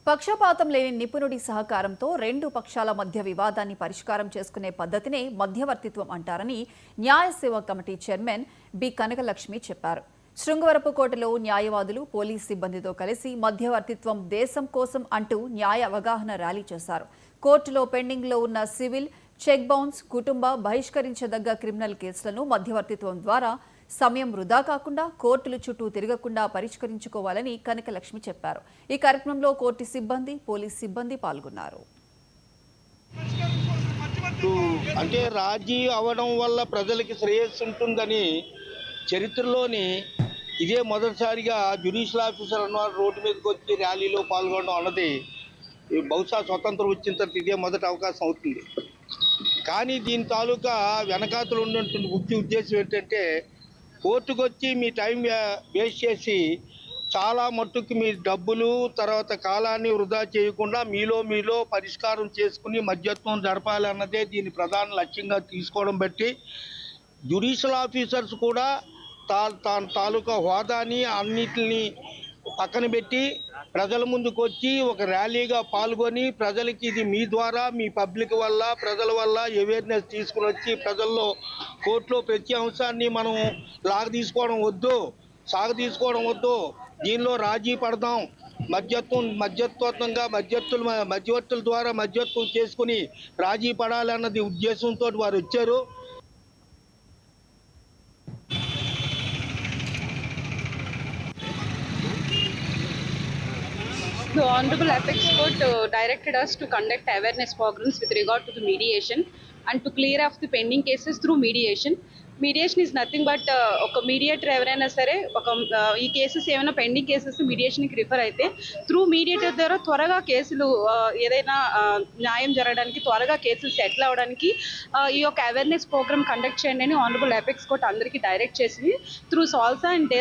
పక్షపాతం లేని నిపుణుడి సహకారంతో రెండు పక్షాల మధ్య వివాదాన్ని పరిష్కారం చేసుకునే పద్ధతినే మధ్యవర్తిత్వం అంటారని న్యాయ సేవా కమిటీ చైర్మన్ బి కనకలక్ష్మి చెప్పారు. శృంగవరపుకోటలో న్యాయవాదులు పోలీస్ సిబ్బందితో కలిసి మధ్యవర్తిత్వం దేశం కోసం అంటూ న్యాయ అవగాహన ర్యాలీ చేశారు. కోర్టులో పెండింగ్లో ఉన్న సివిల్, చెక్ బౌన్స్, కుటుంబ బహిష్కరించదగ్గ క్రిమినల్ కేసులను మధ్యవర్తిత్వం ద్వారా సమయం వృధా కాకుండా కోర్టుల చుట్టూ తిరగకుండా పరిష్కరించుకోవాలని కనకలక్ష్మి చెప్పారు. ఈ కార్యక్రమంలో కోర్టు సిబ్బంది, పోలీస్ సిబ్బంది పాల్గొన్నారు. అంటే రాజీ అవడం వల్ల ప్రజలకి శ్రేయస్సు ఉంటుందని చరిత్రలోని ఇదే మొదటిసారిగా జ్యుడిషియల్ ఆఫీసర్ అన్నవారు రోడ్డు మీదకి వచ్చి ర్యాలీలో పాల్గొనడం అన్నది బహుశా స్వతంత్రం వచ్చిన తర్వాత ఇదే మొదటి అవకాశం అవుతుంది. కానీ దీని తాలూకా వెనకాతలు ఉన్నటువంటి ముఖ్య ఉద్దేశం ఏంటంటే కోర్టుకు వచ్చి మీ టైం వేస్ట్ చేసి చాలా మట్టుకు మీ డబ్బులు తర్వాత కాలాన్ని వృధా చేయకుండా మీలో పరిష్కారం చేసుకుని మధ్యత్వం జరపాలన్నదే దీని ప్రధాన లక్ష్యంగా తీసుకోవడం బట్టి జ్యుడిషియల్ ఆఫీసర్స్ కూడా తాలూకా హోదాని అన్నిటిని పక్కన పెట్టి ప్రజల ముందుకు వచ్చి ఒక ర్యాలీగా పాల్గొని ప్రజలకి ఇది మీ ద్వారా మీ పబ్లిక్ వల్ల ప్రజల వల్ల అవేర్నెస్ తీసుకుని వచ్చి ప్రజల్లో కోర్టులో ప్రతి అంశాన్ని మనం సాగ తీసుకోవడం వద్దు, దీనిలో రాజీ పడదాం, మధ్యవర్తుల ద్వారా మధ్యవర్తులు చేసుకుని రాజీ పడాలన్నది ఉద్దేశంతో వారు వచ్చారు. The Honorable Apex Court directed us to conduct awareness programs with regard to the mediation and to clear off the pending cases through mediation. Mediation is nothing but ఒక మీడియేటర్ ఎవరైనా సరే ఈ కేసెస్ ఏమైనా పెండింగ్ కేసెస్ మీడియేషన్కి రిఫర్ అయితే through mediator ద్వారా త్వరగా కేసులు ఏదైనా న్యాయం జరగడానికి త్వరగా కేసులు సెటిల్ అవ్వడానికి ఈ యొక్క అవేర్నెస్ ప్రోగ్రామ్ కండక్ట్ చేయండి అని ఆనరబుల్ అపెక్స్ కోర్ట్ అందరికీ డైరెక్ట్ చేసింది. త్రూ సాల్సా అండ్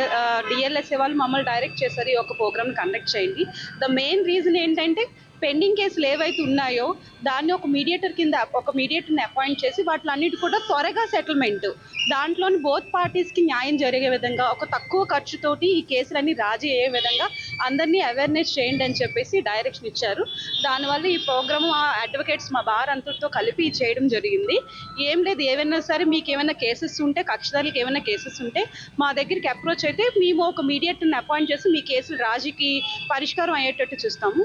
డిఎల్ఎస్ఏ వాళ్ళు మమ్మల్ని డైరెక్ట్ చేశారు ఈ యొక్క ప్రోగ్రామ్ కండక్ట్ చేయండి. ద మెయిన్ రీజన్ ఏంటంటే పెండింగ్ కేసులు ఏవైతే ఉన్నాయో దాన్ని ఒక మీడియేటర్ని అపాయింట్ చేసి వాటిలన్నిటి కూడా త్వరగా సెటిల్మెంట్, దాంట్లోని బోత్ పార్టీస్కి న్యాయం జరిగే విధంగా ఒక తక్కువ ఖర్చుతోటి ఈ కేసులన్నీ రాజీ అయ్యే విధంగా అందరినీ అవేర్నెస్ చేయండి అని చెప్పేసి డైరెక్షన్ ఇచ్చారు. దానివల్ల ఈ ప్రోగ్రామ్ అడ్వకేట్స్ మా బార్ అంతటితో కలిపి చేయడం జరిగింది. ఏం లేదు, ఏమైనా సరే మీకు ఏమైనా కేసెస్ ఉంటే, కక్షదారులకు ఏమైనా కేసెస్ ఉంటే మా దగ్గరికి అప్రోచ్ అయితే మేము ఒక మీడియేటర్ని అపాయింట్ చేసి మీ కేసులు రాజీకి పరిష్కారం అయ్యేటట్టు చూస్తాము.